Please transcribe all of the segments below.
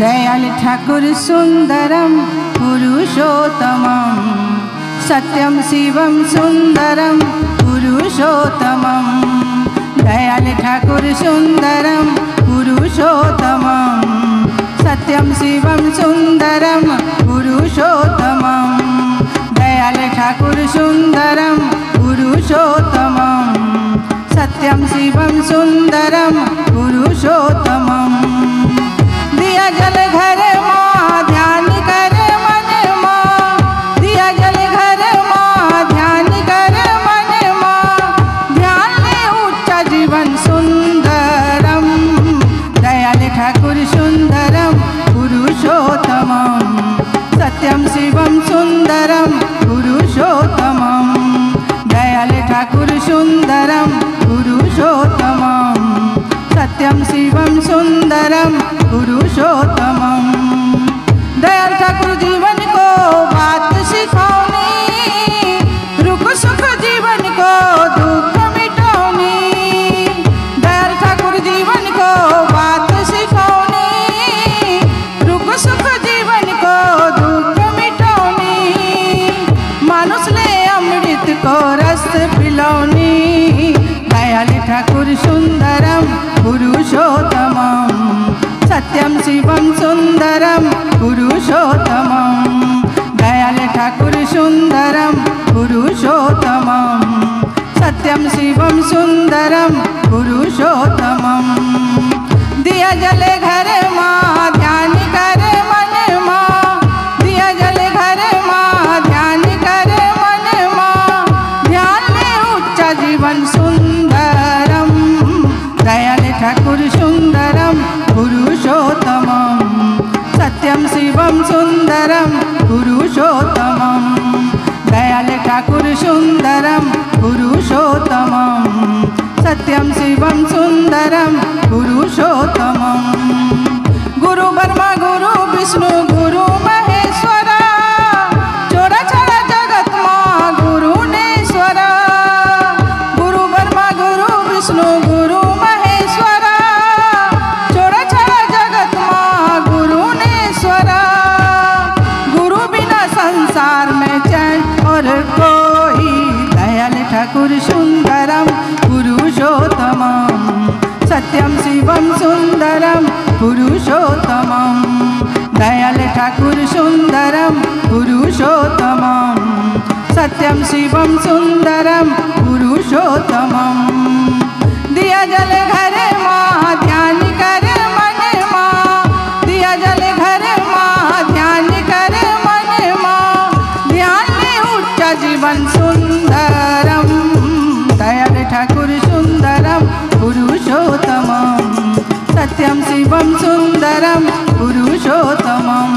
दयाल ठाकुर सुंदरम पुरुषोत्तमं सत्यम शिवम सुंदरम पुरुषोत्तमं दयाल ठाकुर सुंदरम पुरुषोत्तमं सत्यम शिवम सुंदरम पुरुषोत्तमं दयाल ठाकुर सुंदरम पुरुषोत्तमं सत्यम शिवम सुंदरम पुरुषोत्तमं दिया जल घर माँ ध्यान कर मन माँ दिया जल घर माँ ध्यान कर मन माँ ध्यान ले उच्च जीवन सुंदरम दयाल ठाकुर सुंदरम पुरुषोत्तमं सत्यम शिवम सुंदरम पुरुषोत्तमं दयाल ठाकुर सुंदरम पुरुषोत्तमं सत्यम शिवम सुंदरम पुरुषोत्तमं दयाल ठाकुर जीवन को बात सिखाओनी रुक सुख जीवन को दुख मिटाओनी दयाल ठाकुर जीवन को बात सिखाओनी रुक सुख जीवन को दुख मिटाओनी मानुष ले अमृत को रस पिलाओनी दयाल ठाकुर सुंदरम पुरुषोत्तमं सत्यम शिवम सुंदरम पुरुषोत्तमं दयाल ठाकुर सुंदरम पुरुषोत्तमं सत्यम शिवम सुंदरम पुरुषोत्तमं दिया जल घर माँ ध्यान कर मन माँ दिया जल घर माँ ध्यान कर मन माँ ध्यान में उच्च जीवन सुंदरम दयाल ठाकुर सुंदरम पुरुषोत्तमं सत्यम शिवम सुंदरम पुरुषोत्तमं दयाल ठाकुर सुंदरम पुरुषोत्तमं सत्यम शिवम सुंदरम पुरुषोत्तमं गुरु ब्रह्मा गुरु विष्णु गुरु महेश्वरा चोरा छाड़ा जगत माँ गुरु नेश्वरा गुरु ब्रह्मा गुरु विष्णु गुरु महेश्वरा चोरा छाड़ा जगत माँ गुरु नेश्वरा गुरु बिना संसार में चैन और कोई दयाल ठाकुर सुंदरम पुरुषोत्तमं सत्यम शिवम सुंदरम पुरुषोत्तमं दयाल ठाकुर सुंदरम पुरुषोत्तमं सत्यम शिवम सुंदरम पुरुषोत्तमं दिया जल घर माँ ध्यान कर मन माँ दिया जल घर माँ ध्यान कर मन माँ ध्यान में उच्च जीवन सुंदरम दयाल ठाकुर सुंदरम पुरुषोत्तमं सत्यम शिवम सुंदरम पुरुषोत्तमं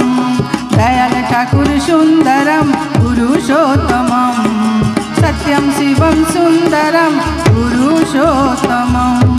दयाल ठाकुर सुंदरम पुरुषोत्तमं सत्यम शिवम सुंदरम पुरुषोत्तमं।